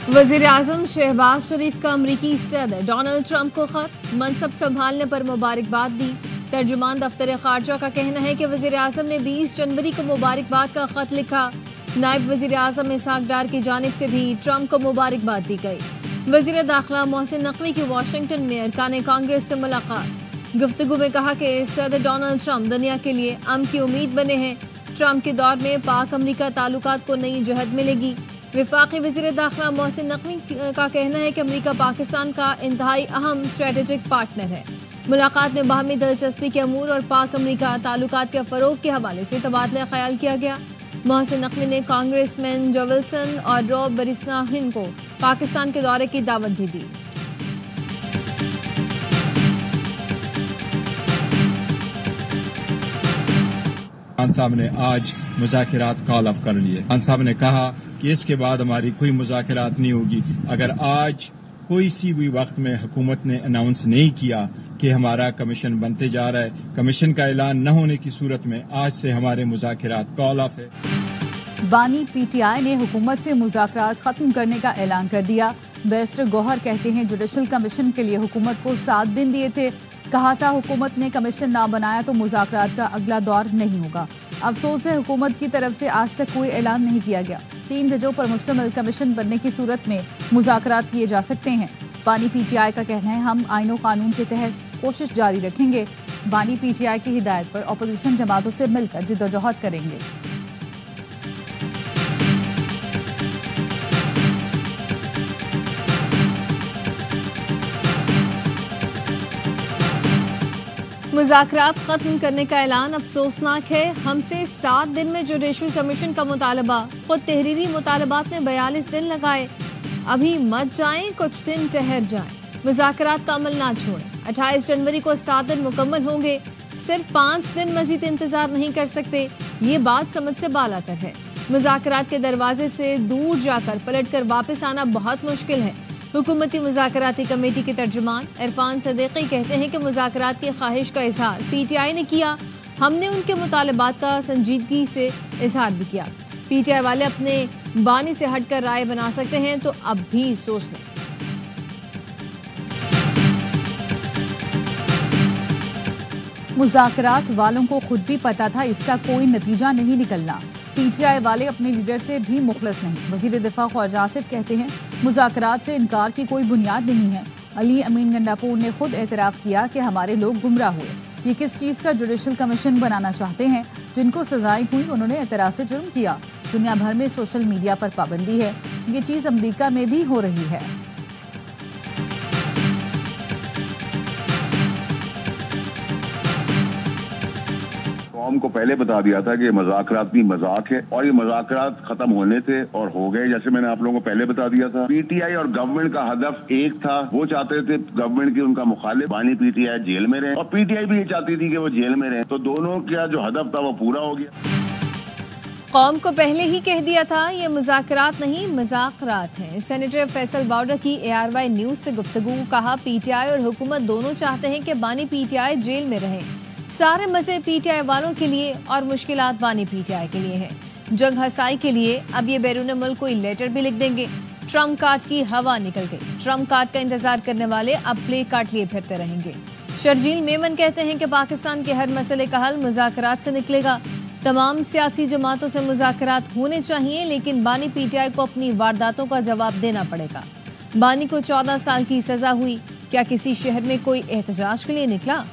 वज़ीर आज़म शहबाज शरीफ का अमरीकी सदर डोनाल्ड ट्रंप को खत, मनसब संभालने पर मुबारकबाद दी। तर्जुमान दफ्तर खारजा का कहना है कि वज़ीर आज़म ने 20 जनवरी को मुबारकबाद का खत लिखा। नायब वज़ीर आज़म इसहाक डार की जानिब से भी ट्रंप को मुबारकबाद दी गई। वज़ीर दाखिला मोहसिन नकवी की वाशिंगटन में अरकान कांग्रेस से मुलाकात। गुफ्तगू में कहा कि सदर डोनाल्ड ट्रंप दुनिया के लिए अमन की उम्मीद बने हैं। ट्रंप के दौर में पाक अमरीका ताल्लुकात को नई जहद मिलेगी। वफाकी वज़ीर दाखिला मोहसिन नकवी का कहना है कि अमरीका पाकिस्तान का इंतहाई अहम स्ट्रेटेजिक पार्टनर है। मुलाकात में बाहमी दिलचस्पी के अमूर और पाक अमरीका ताल्लुकात के फ़रोग के हवाले से तबादला ख्याल किया गया। मोहसिन नकवी ने कांग्रेसमैन जो विल्सन और रॉब बरिस्नाहिन को पाकिस्तान के दौरे की दावत भी दी। खान साहब ने आज मुज़ाकिरात कॉल ऑफ कर लिए। खान साहब ने कहा कि इसके बाद हमारी कोई मुज़ाकिरात नहीं होगी अगर आज कोई सी भी वक्त में हुकूमत ने अनाउंस नहीं किया कि हमारा कमीशन बनते जा रहा है। कमीशन का ऐलान न होने की सूरत में आज से हमारे मुज़ाकिरात कॉल ऑफ है। बानी पीटीआई ने हुकूमत से मुज़ाकरात खत्म करने का ऐलान कर दिया। बैरिस्टर गौहर कहते हैं जुडिशल कमीशन के लिए हुकूमत को 7 दिन दिए थे। कहा था हुकूमत ने कमीशन ना बनाया तो मुज़ाकरात का अगला दौर नहीं होगा। अफसोस है हुकूमत की तरफ से आज तक कोई ऐलान नहीं किया गया। 3 जजों पर मुश्तमिल कमीशन बनने की सूरत में मुज़ाकरात किए जा सकते हैं। बानी पीटीआई का कहना है हम आईन और कानून के तहत कोशिश जारी रखेंगे। बानी पीटीआई की हिदायत पर अपोजिशन जमातों से मिलकर जिद्दोजहद करेंगे। मुज़ाकरात खत्म करने का ऐलान अफसोसनाक है। हमसे 7 दिन में जुडिशल कमीशन का मुतालबा, खुद तहरीरी मुतालबात में 42 दिन लगाए। अभी मत जाएं, कुछ दिन ठहर जाएं। मुज़ाकरात का अमल ना छोड़ें। 28 जनवरी को 7 दिन मुकम्मल होंगे। सिर्फ 5 दिन मजीद इंतजार नहीं कर सकते। ये बात समझ से बालातर है। मुज़ाकरात के दरवाजे से दूर जाकर पलट कर वापस आना बहुत मुश्किल है। हुकूमती मुज़ाकराती कमेटी के तर्जुमान इरफान सदीकी कहते हैं कि मुज़ाकरात की ख्वाहिश का इजहार पीटीआई ने किया। हमने उनके मुतालबात का संजीदगी से इजहार भी किया। पीटीआई वाले अपने बानी से हटकर राय बना सकते हैं तो अब भी सोच लें। मुज़ाकरात वालों को खुद भी पता था इसका कोई नतीजा नहीं निकलना। पीटीआई वाले अपने लीडर से भी मुखलस नहीं। वज़ीर दिफा ख्वाजा आसिफ कहते हैं मुज़ाकरात से इनकार की कोई बुनियाद नहीं है। अली अमीन गंडापुर ने खुद एतराफ़ किया कि हमारे लोग गुमराह हुए। ये किस चीज़ का जुडिशल कमीशन बनाना चाहते हैं? जिनको सजाएं हुई उन्होंने एतराफ़ जुर्म किया। दुनिया भर में सोशल मीडिया पर पाबंदी है। ये चीज़ अमरीका में भी हो रही है। कौम को पहले बता दिया था कि मुज़ाकरात भी मजाक है और ये मुज़ाकरात खत्म होने थे और हो गए, जैसे मैंने आप लोगों को पहले बता दिया था। पीटीआई और गवर्नमेंट का हदफ एक था। वो चाहते थे गवर्नमेंट की उनका मुखालिफ बानी पीटीआई जेल में रहे और पीटीआई भी ये चाहती थी कि वो जेल में रहे। तो दोनों का जो हदफ था वो पूरा हो गया। कौम को पहले ही कह दिया था ये मुज़ाकरात नहीं मुज़ाकरात हैं। सेनेटर फैसल बाउडर की ARY न्यूज से गुफ्तगू। कहा पीटीआई और हुकूमत दोनों चाहते हैं कि बानी पीटीआई जेल में रहे। सारे मजे पीटीआई वालों के लिए और मुश्किलात बानी पीटीआई के लिए हैं। जंग हसाई के लिए अब ये बैरून मुल्क कोई लेटर भी लिख देंगे। ट्रम्प कार्ड की हवा निकल गई। ट्रम्प कार्ड का इंतजार करने वाले अब प्ले कार्ड लिए फिरते रहेंगे। शर्जील मेमन कहते हैं कि पाकिस्तान के हर मसले का हल मुज़ाकरात से निकलेगा। तमाम सियासी जमातों से मुज़ाकरात होने चाहिए, लेकिन बानी पीटीआई को अपनी वारदातों का जवाब देना पड़ेगा। बानी को 14 साल की सजा हुई। क्या किसी शहर में कोई एहतजाज के लिए निकला?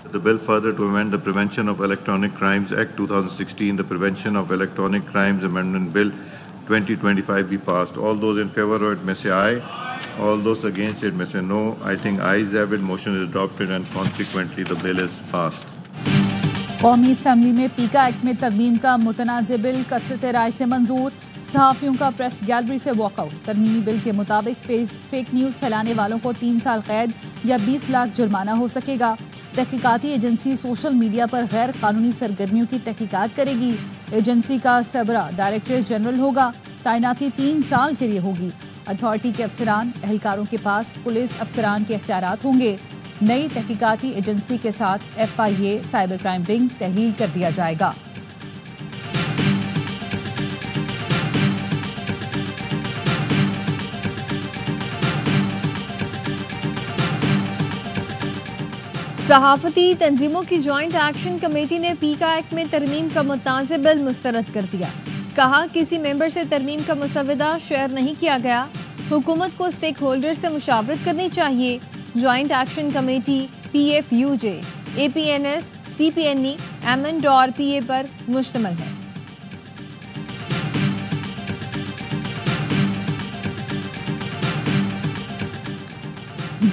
The bill further to amend the Prevention of Electronic Crimes Act 2016, the Prevention of Electronic Crimes Amendment Bill 2025 be passed. All those in favor of it may say aye. All those against it may say no. I think ayes have it. Motion is adopted and consequently the bill is passed. कौमी assembly में पीका act में तरमीम का मुतनाज़ bill कसरत राय से मंजूर। सहाफ़ियों का प्रेस गैलरी से वॉकआउट। तरमीमी बिल के मुताबिक फेक न्यूज़ फैलाने वालों को 3 साल कैद या 20 लाख जुर्माना हो सकेगा। तहकीकाती एजेंसी सोशल मीडिया पर गैर कानूनी सरगर्मियों की तहकीकात करेगी। एजेंसी का सरबरा डायरेक्टर जनरल होगा। तैनाती 3 साल के लिए होगी। अथॉरिटी के अफसरान एहलकारों के पास पुलिस अफसरान के इख्तियारात होंगे। نئی تحقیقاتی ایجنسی کے ساتھ FIA سائبر کرائم ونگ تحلیل کر دیا جائے گا۔ صحافتی تنظیموں کی جوائنٹ ایکشن کمیٹی نے پیکا ایکٹ میں ترمیم کا متنازع بل مسترد کر دیا۔ کہا کسی ممبر سے ترمیم کا مسودہ شیئر نہیں کیا گیا، حکومت کو اسٹیک ہولڈر سے مشاورت کرنی چاہیے۔ Joint action committee PFUJ، APNS، CPNE، ایمنڈ اور PA پر مشتمل ہے۔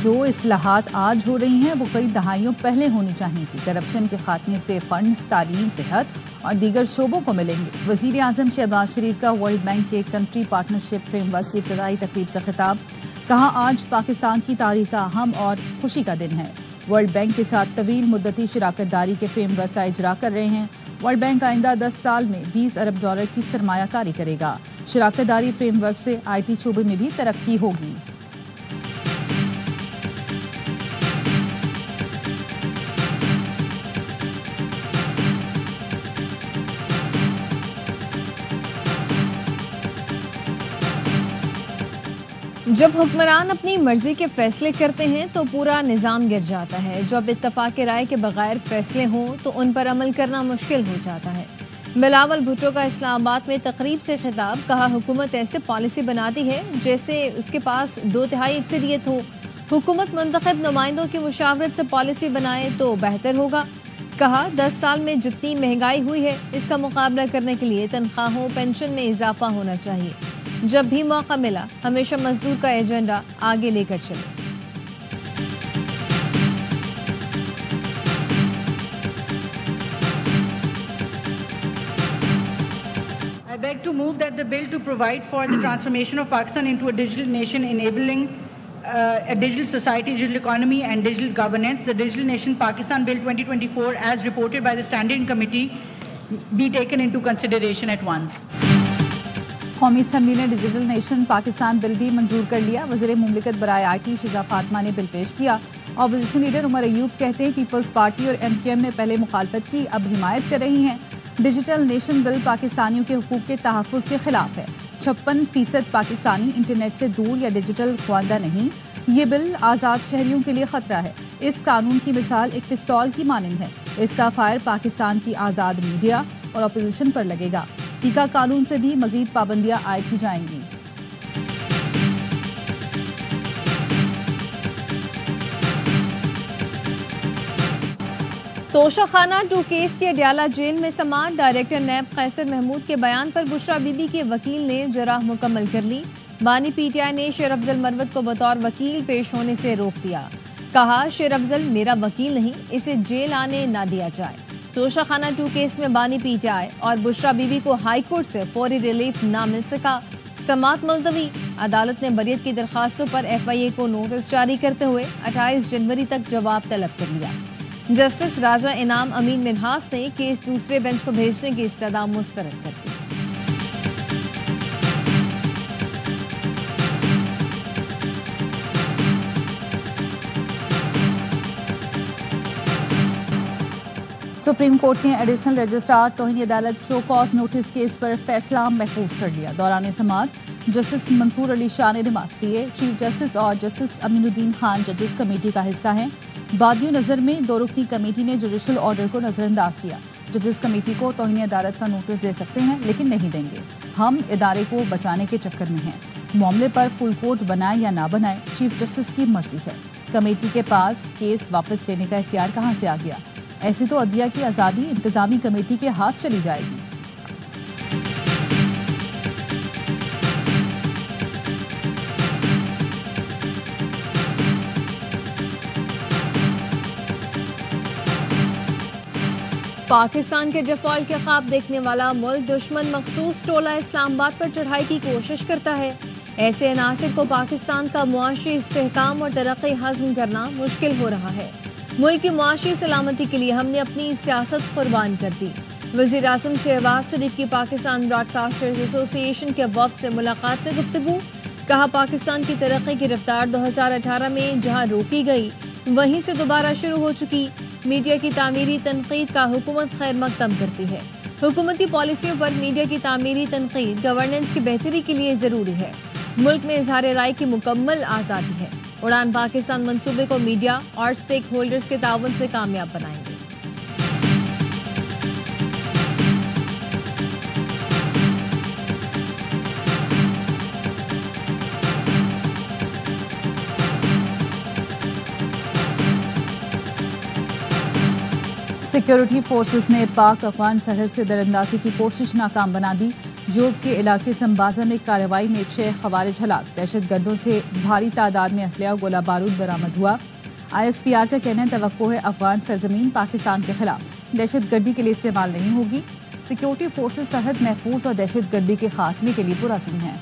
جو اصلاحات آج ہو رہی ہیں وہ کئی دہائیوں پہلے ہونی چاہیے تھی۔ کرپشن کے خاتمے سے فنڈز تعلیم، صحت اور دیگر شعبوں کو ملیں گے۔ وزیر اعظم شہباز شریف کا ورلڈ بینک کے کنٹری پارٹنرشپ فریم ورک کی ابتدائی تقریب سے خطاب۔ کہا آج پاکستان کی تاریخ کا اہم اور خوشی کا دن ہے۔ ورلڈ بینک کے ساتھ طویل مدتی شراکت داری کے فریم ورک کا اجرا کر رہے ہیں۔ ورلڈ بینک آئندہ 10 سال میں $20 ارب کی سرمایہ کاری کرے گا۔ شراکت داری فریم ورک سے IT شعبے میں بھی ترقی ہوگی۔ جب حکمران اپنی مرضی کے فیصلے کرتے ہیں تو پورا نظام گر جاتا ہے۔ جب اتفاق رائے کے بغیر فیصلے ہوں تو ان پر عمل کرنا مشکل ہو جاتا ہے۔ بلاول بھٹو کا اسلام آباد میں تقریب سے خطاب۔ کہا حکومت ایسے پالیسی بناتی ہے جیسے اس کے پاس 2/3 اکثریت ہو۔ حکومت منتخب نمائندوں کی مشاورت سے پالیسی بنائے تو بہتر ہوگا۔ کہا 10 سال میں جتنی مہنگائی ہوئی ہے اس کا مقابلہ کرنے کے لیے تنخواہوں، پینشن میں اضافہ ہونا چاہیے۔ جب بھی موقع ملا ہمیشہ مزدور کا ایجنڈا آگے لے کر چلے۔ I beg to move that the bill to provide for the transformation of Pakistan into a digital nation, enabling a digital society, digital economy and digital governance, the Digital Nation Pakistan Bill 2024 as reported by the Standing Committee be taken into consideration at once. قومی assembly نے digital nation Pakistan بل بھی منظور کر لیا۔ وزیر مملکت برائے IT شیزا فاطمہ نے بل پیش کیا۔ اپوزیشن لیڈر عمر ایوب کہتے ہیں پیپلز پارٹی اور MKM نے پہلے مخالفت کی، اب حمایت کر رہی ہیں۔ ڈیجیٹل نیشن بل پاکستانیوں کے حقوق کے تحفظ کے خلاف ہے۔ 56% پاکستانی انٹرنیٹ سے دور یا ڈیجیٹل خواندہ نہیں۔ یہ بل آزاد شہریوں کے لیے خطرہ ہے۔ اس قانون کی مثال ایک پستول کی مانند ہے۔ اس کا فائر پاکستان کی آزاد میڈیا اور اپوزیشن پر لگے گا۔ پیکا قانون سے بھی مزید پابندیاں عائد کی جائیں گی۔ توشہ خانہ 2 کیس کے اڈیالہ جیل میں سماعت۔ ڈائریکٹر نیب قیصر محمود کے بیان پر بشرا بی بی کے وکیل نے جرح مکمل کر لی۔ بانی PTI نے شیر افضل مروت کو بطور وکیل پیش ہونے سے روک دیا۔ کہا شیر افضل میرا وکیل نہیں، اسے جیل آنے نہ دیا جائے۔ توشہ خانہ 2 کیس میں بانی PTI اور بشرا بی بی کو ہائی کورٹ سے فوری ریلیف نہ مل سکا۔ سماعت ملتوی۔ عدالت نے بریت کی درخواستوں پر FIA کو نوٹس جاری کرتے ہوئے 28 جنوری تک جواب طلب کر لیا۔ جسٹس راجہ انعام امین منہاس نے کیس دوسرے بینچ کو بھیجنے کی استدعا مسترد کر دی۔ سپریم کورٹ نے ایڈیشنل رجسٹرار توہین عدالت شو کاز نوٹس کیس پر فیصلہ محفوظ کر لیا۔ دوران سماعت جسٹس منصور علی شاہ نے ریمارکس دیے۔ چیف جسٹس اور جسٹس امین الدین خان ججز کمیٹی کا حصہ ہیں۔ بادی نظر میں 2 رکنی کمیٹی نے جوڈیشل آرڈر کو نظر انداز کیا۔ ججز کمیٹی کو توہین عدالت کا نوٹس دے سکتے ہیں لیکن نہیں دیں گے۔ ہم ادارے کو بچانے کے چکر میں ہیں۔ معاملے پر فل کورٹ بنائے یا نہ بنائے چیف جسٹس کی مرضی ہے۔ کمیٹی کے پاس کیس واپس لینے کا اختیار کہاں سے آ گیا؟ ایسے تو عدلیہ کی آزادی انتظامی کمیٹی کے ہاتھ چلی جائے گی۔ پاکستان کے ڈیفالٹ کے خواب دیکھنے والا ملک دشمن مخصوص ٹولہ اسلام آباد پر چڑھائی کی کوشش کرتا ہے۔ ایسے عناصر کو پاکستان کا معاشی استحکام اور ترقی ہضم کرنا مشکل ہو رہا ہے۔ ملک کی معاشی سلامتی کے لیے ہم نے اپنی سیاست قربان کر دی۔ وزیر اعظم شہباز شریف کی پاکستان براڈ کاسٹرز ایسوسی ایشن کے وفد سے ملاقات میں گفتگو۔ کہا پاکستان کی ترقی کی رفتار 2018 میں جہاں روکی گئی वहीं से दोबारा शुरू हो चुकी मीडिया की तामीरी तनकीद का हुकूमत खैर मकदम करती है। हुकूमती पॉलिसियों पर मीडिया की तामीरी तनकीद गवर्नेंस की बेहतरी के लिए ज़रूरी है। मुल्क में इजहार राय की मुकम्मल आज़ादी है। उड़ान पाकिस्तान मंसूबे को मीडिया और स्टेक होल्डर्स के ताउन से कामयाब बनाएंगे। सिक्योरिटी फोर्सेस ने पाक अफगान सरहद से दरअंदाजी की कोशिश नाकाम बना दी। जोब के इलाके संबाजा में कार्रवाई में 6 खवारिज हलाक। दहशत गर्दों से भारी तादाद में असलहा गोला बारूद बरामद हुआ। ISPR का कहना है तवक्को है अफगान सरजमीन पाकिस्तान के खिलाफ दहशत गर्दी के लिए इस्तेमाल नहीं होगी। सिक्योरिटी फोर्सेस सरहद महफूज और दहशत गर्दी के खात्मे के लिए पुरअज़्म हैं।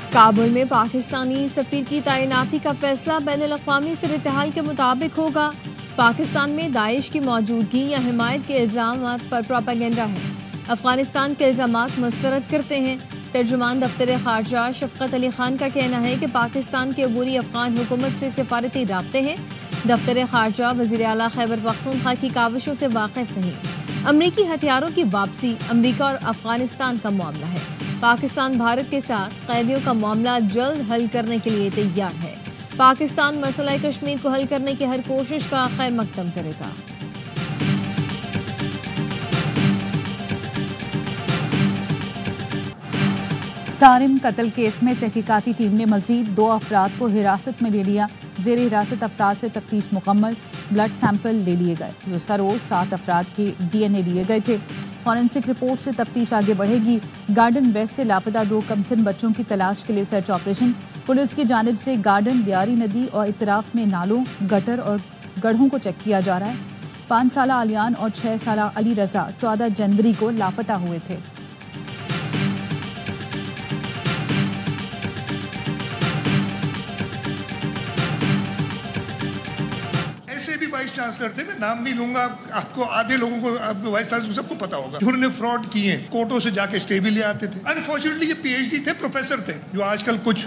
काबुल में पाकिस्तानी सफीर की तैनाती का फैसला बैनुल-अक़वामी सूरत-ए-हाल के मुताबिक होगा। पाकिस्तान में दाइश की मौजूदगी या हिमायत के इल्ज़ामात पर प्रोपेगेंडा है। अफगानिस्तान के इल्ज़ामात मुस्तरद करते हैं। तर्जुमान दफ्तर ख़ारजा शफ़क़त अली खान का कहना है कि पाकिस्तान के अबूरी अफ़गान हुकूमत से सिफारती राब्ते हैं। दफ्तर ख़ारजा वज़ीर आला खैबर पख्तूनख्वा की काविशों से वाकिफ़ नहीं। अमरीकी हथियारों की वापसी अमरीका और अफगानिस्तान का मामला है। पाकिस्तान भारत के साथ कैदियों का मामला जल्द हल करने के लिए तैयार है। पाकिस्तान मसला कश्मीर को हल करने की हर कोशिश का खैर मकदम करेगा। सारिम कत्ल केस में तहकीकाती टीम ने मजीद 2 अफराद को हिरासत में ले लिया। ज़ेर हिरासत अफराद से तफ्तीश मुकम्मल, ब्लड सैंपल ले लिए गए। गुज़श्ता रोज 7 अफराद के DNA लिए गए थे। फॉरेंसिक रिपोर्ट से तफ्तीश आगे बढ़ेगी। गार्डन वेस्ट से लापता 2 कमसिन बच्चों की तलाश के लिए सर्च ऑपरेशन। पुलिस की जानिब से गार्डन, लियारी नदी और इतराफ में नालों, गटर और गढ़ों को चेक किया जा रहा है। 5 साला आलियान और 6 साला अली रजा 14 जनवरी को लापता हुए थे। ऐसे भी वाइस चांसलर थे, मैं नाम नहीं लूंगा, आपको आधे लोगों को, आपको वाइस चांसलर सबको पता होगा, उन्होंने फ्रॉड किए, कोर्टों से जाके स्टे भी ले आते थे। अनफॉर्चुनेटली ये PhD थे, प्रोफेसर थे, जो आजकल कुछ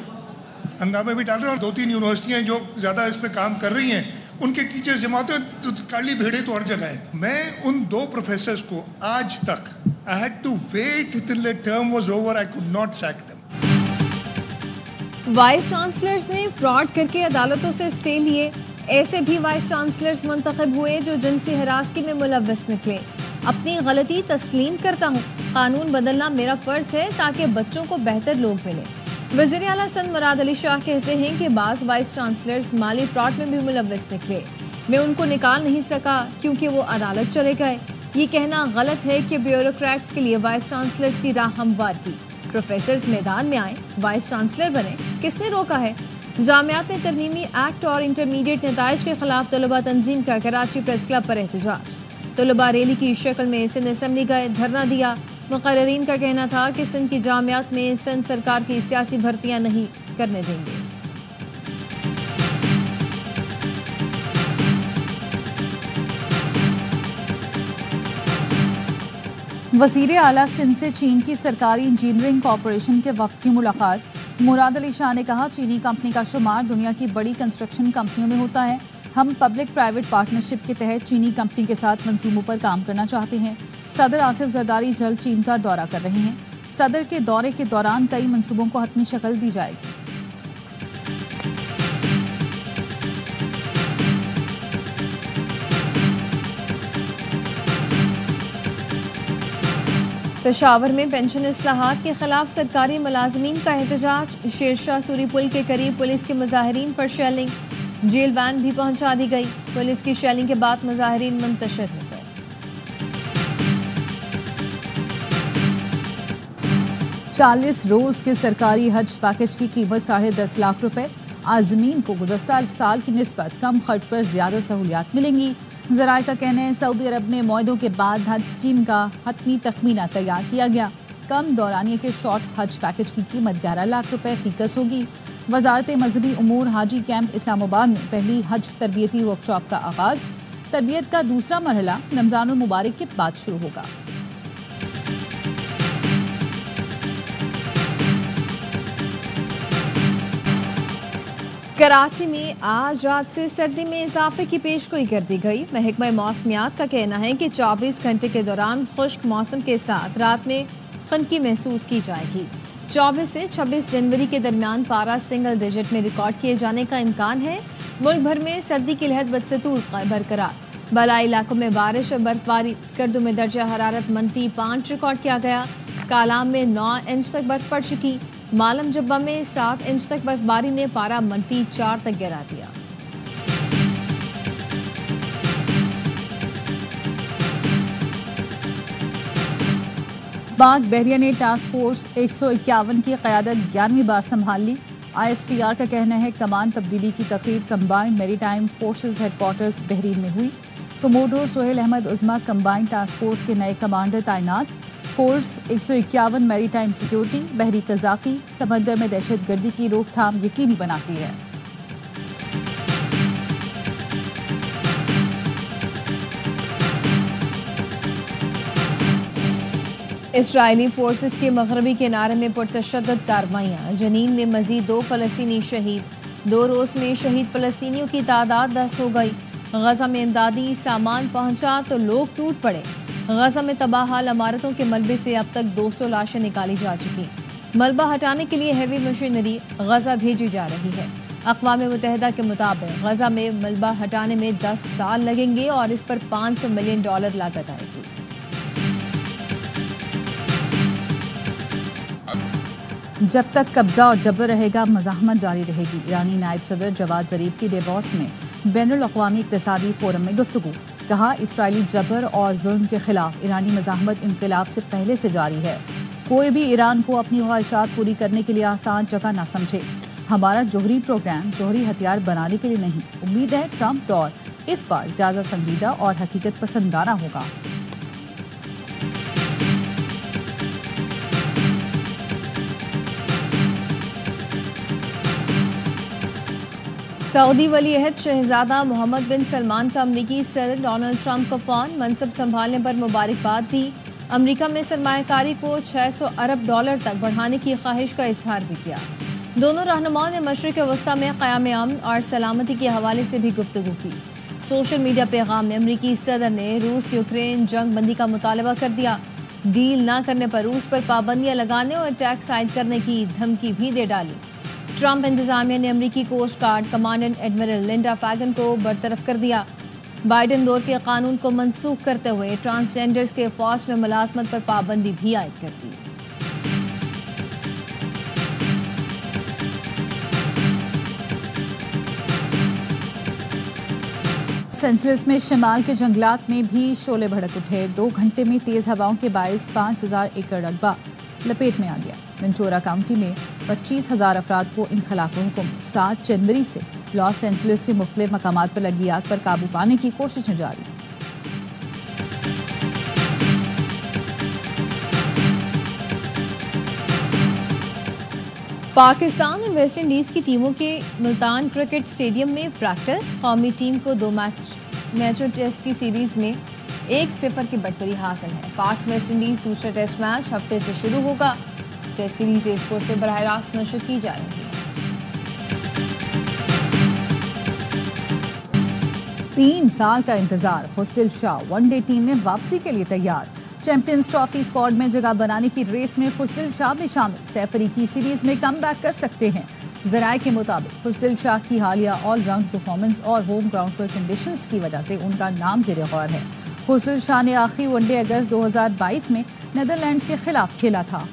हंगामे भी डाल रहे हैं। और 2-3 यूनिवर्सिटियां जो ज्यादा इस पे काम कर रही हैं, उनके टीचर्स जमा होते हैं, तो काली भेड़े तो हर जगह है। मैं उन 2 प्रोफेसर्स को आज तक I had to wait till the term was over, I could not sack them. Vice chancellors ने फ्रॉड करके अदालतों से स्टे लिए। ऐसे भी वाइस चांसलर्स मुंतखब हुए जो जिनसी हिरासती में मुलव्वस निकले। अपनी गलती तस्लीम करता हूँ, कानून बदलना मेरा फ़र्ज है ताकि बच्चों को बेहतर लोग मिले। वज़ीर आला सिंध मुराद अली शाह कहते हैं कि बाज़ वाइस चांसलर्स माली फ्रॉड में भी मुलव्वस निकले। मैं उनको निकाल नहीं सका क्योंकि वो अदालत चले गए। ये कहना गलत है कि ब्यूरोक्रेट्स के लिए वाइस चांसलर्स की राह हमवार की। प्रोफेसर्स मैदान में आए, वाइस चांसलर बने, किसने रोका है? जामियात में तरमीमी एक्ट और इंटरमीडिएट नताइज के खिलाफ तलबा तंजीम का कराची प्रेस क्लब पर एहतजाज। तलबा रैली की शक्ल में सिंध असेंबली गए, धरना दिया। मुकर्रीन का कहना था कि सिंध की जामियात में सिंध सरकार की सियासी भर्तियां नहीं करने देंगे। वज़ीर आला सिंध से चीन की सरकारी इंजीनियरिंग कॉरपोरेशन के वफ़द की मुलाकात। मुराद अली शाह ने कहा, चीनी कंपनी का शुमार दुनिया की बड़ी कंस्ट्रक्शन कंपनियों में होता है। हम पब्लिक प्राइवेट पार्टनरशिप के तहत चीनी कंपनी के साथ मंसूबों पर काम करना चाहते हैं। सदर आसिफ जरदारी जल्द चीन का दौरा कर रहे हैं। सदर के दौरे के दौरान कई मंसूबों को हतमी शक्ल दी जाएगी। पेशावर में पेंशन इस्लाहात के खिलाफ सरकारी मुलाजमीन का एहतजाज। शेरशाह सूरी पुल के करीब पुलिस के मुजाहिरीन पर शेलिंग। जेल वैन भी पहुंचा दी गई। पुलिस की शेलिंग के बाद मुजाहिरीन मुंतशिर हो गए। 40 रोज के सरकारी हज पैकेज की कीमत 10.5 लाख रुपए। आज़मीन को गुज़श्ता साल की निस्बत कम खर्च पर ज्यादा सहूलियात मिलेंगी। ज़राए का कहना है, सऊदी अरब में मुआहदों के बाद हज स्कीम का हतमी तखमीना तैयार किया गया। कम दौरानिए के शॉर्ट हज पैकेज की कीमत 11 लाख रुपए फीकस होगी। वजारत मजहबी उमूर हाजी कैंप इस्लामाबाद में पहली हज तरबियती वर्कशॉप का आगाज। तरबियत का दूसरा मरहला रमज़ानुल मुबारक के बाद शुरू होगा। کراچی میں آج رات سے سردی میں اضافے کی پیشگوئی کر دی گئی۔ محکمہ موسمیات کا کہنا ہے کہ 24 گھنٹے کے دوران خشک موسم کے ساتھ رات میں خنکی محسوس کی جائے گی۔ 24 سے 26 جنوری کے درمیان پارا سنگل ڈیجٹ میں ریکارڈ کیے جانے کا امکان ہے۔ ملک بھر میں سردی کی لہر بدستور برقرار۔ بالائی علاقوں میں بارش اور برف باری۔ اسکردو میں درجہ حرارت -5 ریکارڈ کیا گیا۔ کالام میں 9 انچ تک برف پڑ چکی۔ مالم جبہ میں 7 انچ تک برف باری نے پارا -4 تک گرا دیا۔ پاک بحریہ نے ٹاسک فورس 151 کی قیادت 11ویں بار سنبھال لی۔ ISPR کا کہنا ہے کمان تبدیلی کی تقریب combined maritime forces headquarters Bahrain میں ہوئی۔ Commodore Sohail Ahmed Azmi combined task force کے نئے کمانڈر تعینات۔ فورس 151 میری ٹائم سیکیورٹی، بحری قزاقی، سمندر میں دہشت گردی کی روک تھام یقینی بناتی ہے۔ اسرائیلی فورسز کے مغربی کنارے میں پرتشدد کارروائیاں۔ جنین میں مزید 2 فلسطینی شہید۔ 2 روز میں شہید فلسطینیوں کی تعداد 10 ہو گئی۔ غزہ میں امدادی سامان پہنچا تو لوگ ٹوٹ پڑے۔ غزہ میں تباہ حال عمارتوں کے ملبے سے اب تک 200 لاشیں نکالی جا چکی۔ ملبہ ہٹانے کے لیے ہیوی مشینری غزہ بھیجی جا رہی ہے۔ اقوام متحدہ کے مطابق غزہ میں ملبہ ہٹانے میں 10 سال لگیں گے اور اس پر $500 ملین لاگت آئے گی۔ جب تک قبضہ اور جبر رہے گا مزاحمت جاری رہے گی۔ ایرانی نائب صدر جواد ظریف کی ڈیووس میں بین الاقوامی اقتصادی فورم میں گفتگو۔ کہا اسرائیلی جبر اور ظلم کے خلاف ایرانی مزاحمت انقلاب سے پہلے سے جاری ہے۔ کوئی بھی ایران کو اپنی خواہشات پوری کرنے کے لیے آسان جگہ نہ سمجھے۔ ہمارا جوہری پروگرام جوہری ہتھیار بنانے کے لیے نہیں۔ امید ہے ٹرمپ دور اس بار زیادہ سنجیدہ اور حقیقت پسندانہ ہوگا۔ سعودی ولی عہد شہزادہ محمد بن سلمان کا امریکی صدر ڈونلڈ ٹرمپ کو فون۔ منصب سنبھالنے پر مبارکباد دی۔ امریکہ میں سرمایہ کاری کو $600 ارب تک بڑھانے کی خواہش کا اظہار بھی کیا۔ دونوں رہنماؤں نے مشرق وسطیٰ میں قیام امن اور سلامتی کے حوالے سے بھی گفتگو کی۔ سوشل میڈیا پیغام میں امریکی صدر نے روس یوکرین جنگ بندی کا مطالبہ کر دیا۔ ڈیل نہ کرنے پر روس پر پابندیاں لگانے اور ٹیکس عائد کرنے کی دھمکی بھی دے ڈالی۔ ٹرمپ انتظامیہ نے امریکی coast guard commandant admiral Linda Fagan کو برطرف کر دیا۔ بائیڈن دور کے قانون کو منسوخ کرتے ہوئے ٹرانسجینڈرز کے فوج میں ملازمت پر پابندی بھی عائد کر دی۔ لاس اینجلس میں شمال کے جنگلات میں بھی شعلے بھڑک اٹھے۔ 2 گھنٹے میں تیز ہواؤں کے باعث 5000 ایکڑ رقبہ لپیٹ میں آ گیا۔ ونچورا کاؤنٹی میں 25,000 افراد کو انخلا کا حکم۔ 7 جنوری سے لاس اینجلس کے مختلف مقامات پر لگی آگ پر قابو پانے کی کوششیں جاری۔ پاکستان اور ویسٹ انڈیز کی ٹیموں کے ملتان کرکٹ اسٹیڈیم میں پریکٹس۔ قومی ٹیم کو 2 میچوں ٹیسٹ کی سیریز میں 1-0 کی برتری حاصل ہے۔ پاک ویسٹ انڈیز دوسرا ٹیسٹ میچ ہفتے سے شروع ہوگا۔ ٹیسٹ سیریز اسپورٹ پر براہ راست نشر کی جا رہی ہے۔ 3 سال کا انتظار، خوشدل شاہ ون ڈے ٹیم میں واپسی کے لیے تیار۔ چیمپئنز ٹرافی اسکواڈ میں جگہ بنانے کی ریس میں خوشدل شاہ بھی شامل۔ سیف علی کی سیریز میں کم بیک کر سکتے ہیں۔ ذرائع کے مطابق خوشدل شاہ کی حالیہ آل راؤنڈ پرفارمنس اور ہوم گراؤنڈ پر کنڈیشنز کی وجہ سے ان کا نام زیر غور ہے۔ خوشدل شاہ نے آخری ون ڈے اگست 2022 میں نیدرلینڈز کے خلاف کھیلا تھا۔